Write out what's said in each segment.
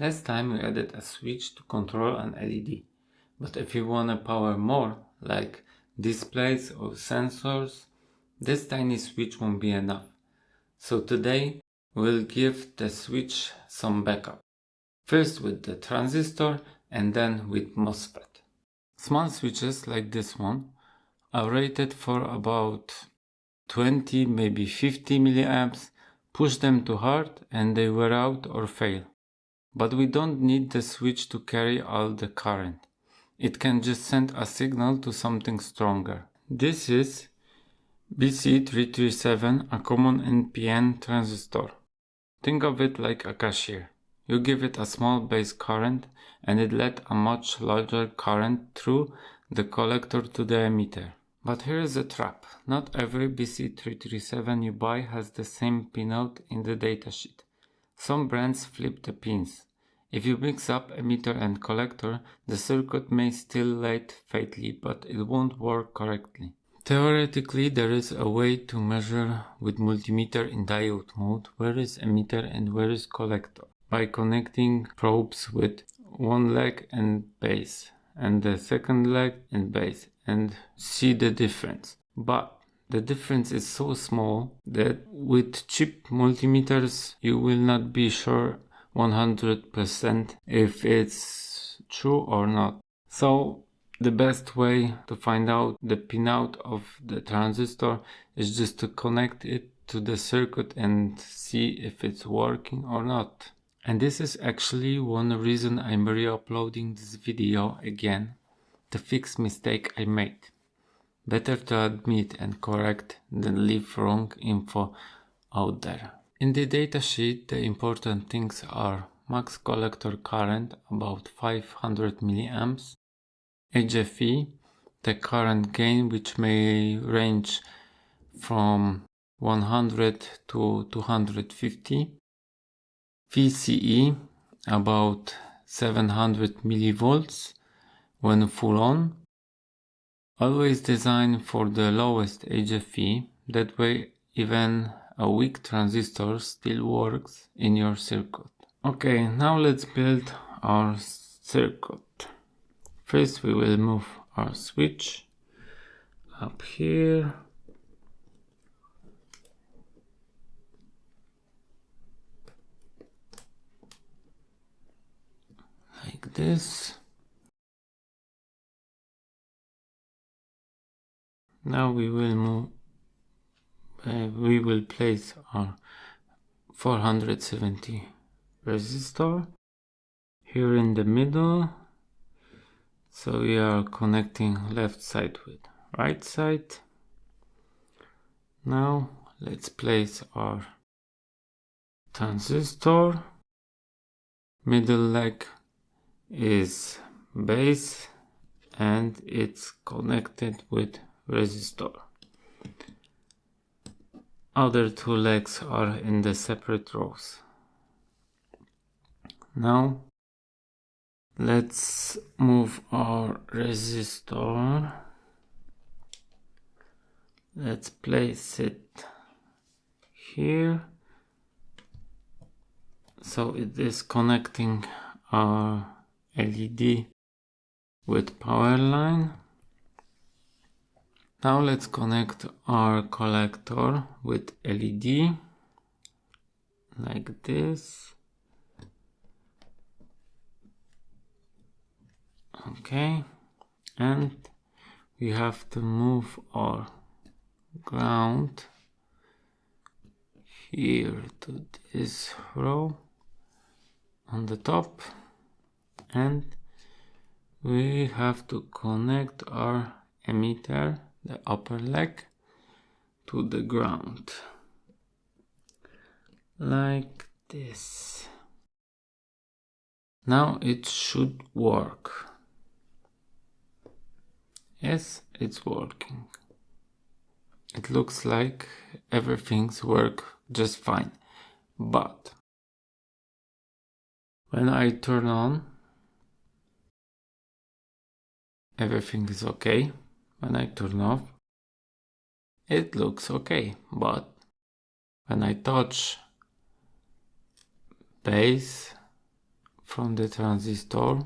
Last time we added a switch to control an LED, but if you want to power more, like displays or sensors, this tiny switch won't be enough. So today we'll give the switch some backup. First with the transistor and then with MOSFET. Small switches like this one are rated for about 20, maybe 50 milliamps. Push them too hard and they wear out or fail. But we don't need the switch to carry all the current. It can just send a signal to something stronger. This is BC337, a common NPN transistor. Think of it like a cashier. You give it a small base current and it let a much larger current through the collector to the emitter. But here is a trap. Not every BC337 you buy has the same pinout in the datasheet. Some brands flip the pins. If you mix up emitter and collector, the circuit may still light faintly, but it won't work correctly. Theoretically, there is a way to measure with multimeter in diode mode where is emitter and where is collector, by connecting probes with one leg and base and the second leg and base and see the difference. But the difference is so small that with cheap multimeters you will not be sure 100% if it's true or not. So the best way to find out the pinout of the transistor is just to connect it to the circuit and see if it's working or not. And this is actually one reason I'm re-uploading this video again, to fix mistake I made. Better to admit and correct than leave wrong info out there. In the datasheet, the important things are max collector current about 500 milliamps, HFE, the current gain which may range from 100 to 250, VCE about 700 millivolts when full on. Always design for the lowest HFE, that way even a weak transistor still works in your circuit. Okay, now let's build our circuit. First we will move our switch up here. Like this. Now we will place our 470 resistor here in the middle. So we are connecting left side with right side. Now let's place our transistor. Middle leg is base and it's connected with resistor. Other two legs are in the separate rows. Now let's move our resistor. Let's place it here. So it is connecting our LED with power line. Now let's connect our collector with LED like this. Okay, and we have to move our ground here to this row on the top, and we have to connect our emitter, the upper leg, to the ground like this. Now it should work. Yes, it's working. It looks like everything's work just fine, but when I turn on, everything is okay. When I turn off, it looks okay, but when I touch base from the transistor.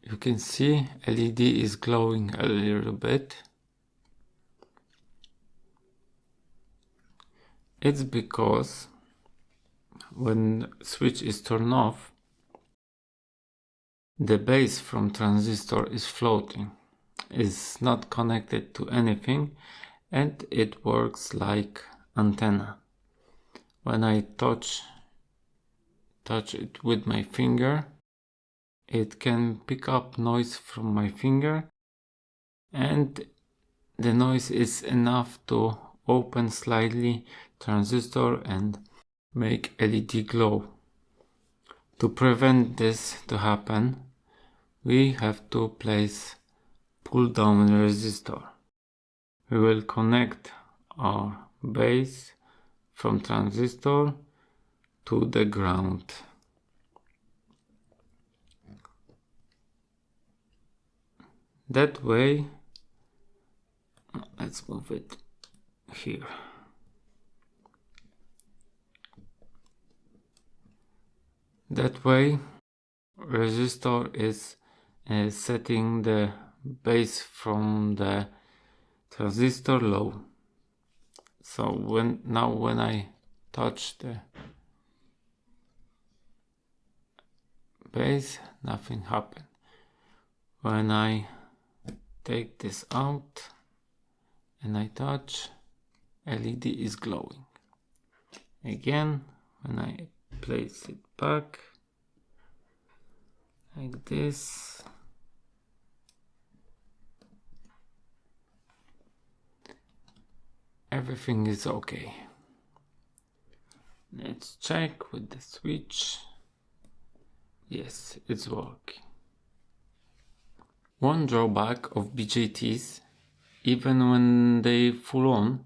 You can see LED is glowing a little bit. It's because when switch is turned off, the base from transistor is floating. It's not connected to anything and it works like antenna. When I touch it with my finger, it can pick up noise from my finger, and the noise is enough to open slightly transistor and make LED glow. To prevent this to happen, we have to place pull down resistor. We will connect our base from transistor to the ground. That way, let's move it here. That way, resistor is setting the base from the transistor low. So when I touch the base, nothing happened. When I take this out and I touch, LED is glowing. Again, when I place it back like this, everything is okay. Let's check with the switch. Yes, it's working. One drawback of BJTs, even when they full on,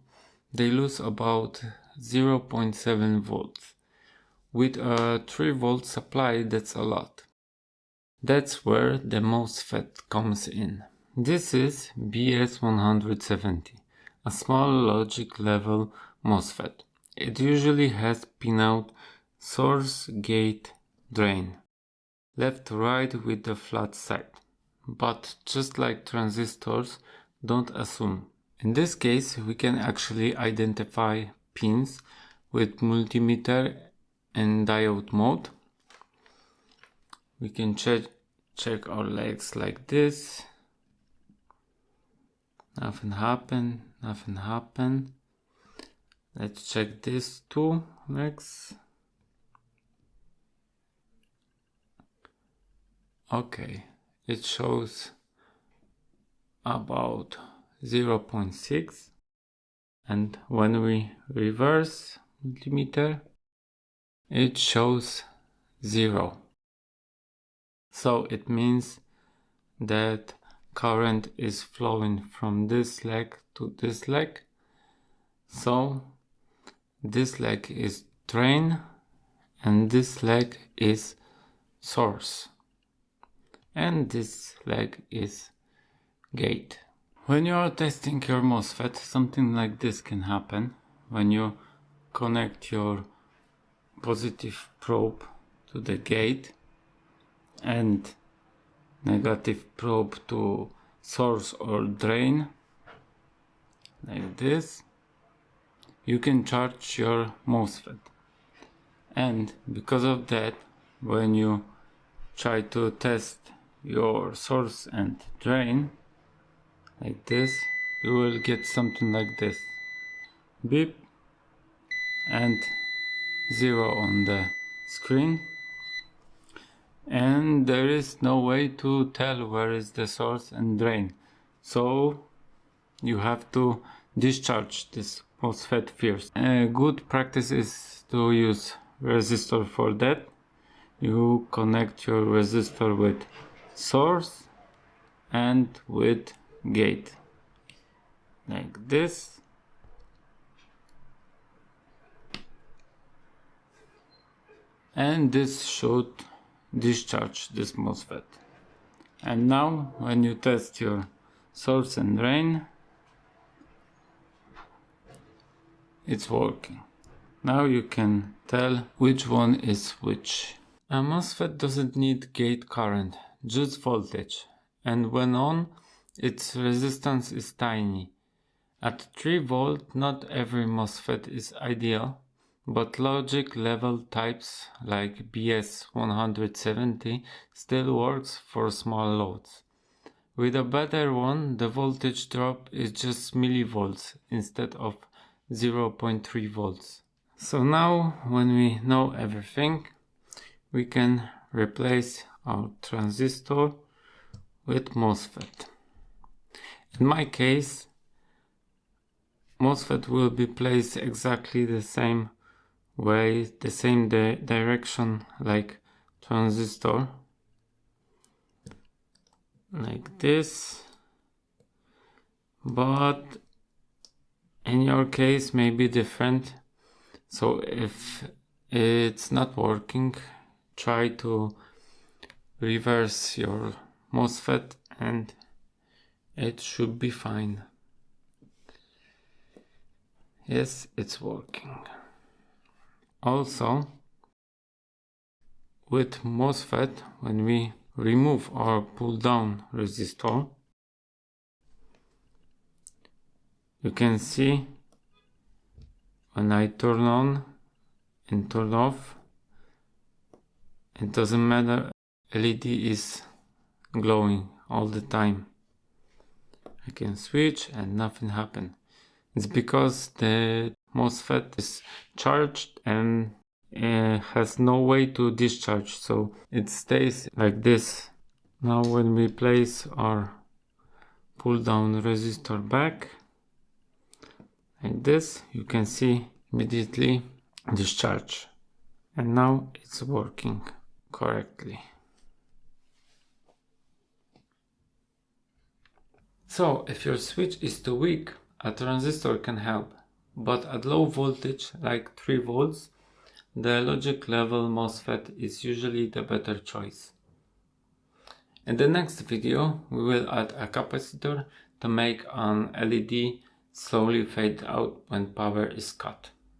they lose about 0.7 volts. With a 3 volt supply, that's a lot. That's where the MOSFET comes in. This is BS170, a small logic level MOSFET. It usually has pinout source, gate, drain, left to right with the flat side. But just like transistors, don't assume. In this case, we can actually identify pins with multimeter and diode mode. We can check our legs like this. Nothing happened. Let's check these two legs. Okay, it shows about 0.6, and when we reverse multimeter, it shows 0. So it means that current is flowing from this leg to this leg. So this leg is drain and this leg is source, and this leg is gate. When you are testing your MOSFET, something like this can happen. When you connect your positive probe to the gate and negative probe to source or drain, like this, you can charge your MOSFET. And because of that, when you try to test your source and drain, like this, you will get something like this. Beep and 0 on the screen. And there is no way to tell where is the source and drain. So you have to discharge this MOSFET first. A good practice is to use resistor for that. You connect your resistor with source and with gate, like this. And this should discharge this MOSFET. And now when you test your source and drain, it's working. Now you can tell which one is which. A MOSFET doesn't need gate current, just voltage, and when on, its resistance is tiny. At 3 volt, not every MOSFET is ideal, but logic level types like BS170 still works for small loads. With a better one, the voltage drop is just millivolts instead of 0.3 volts. So now, when we know everything, we can replace our transistor with MOSFET. In my case, MOSFET will be placed exactly the same way, the same direction like transistor, like this, but in your case may be different. So if it's not working, try to reverse your MOSFET and it should be fine. Yes, it's working. Also, with MOSFET, when we remove or pull down resistor, you can see when I turn on and turn off, it doesn't matter, LED is glowing all the time. I can switch and nothing happens. It's because the MOSFET is charged and has no way to discharge, so it stays like this. Now when we place our pull down resistor back like this, you can see immediately discharge, and now it's working correctly. So if your switch is too weak, a transistor can help, but at low voltage like 3 volts, the logic level MOSFET is usually the better choice. In the next video, we will add a capacitor to make an LED slowly fade out when power is cut.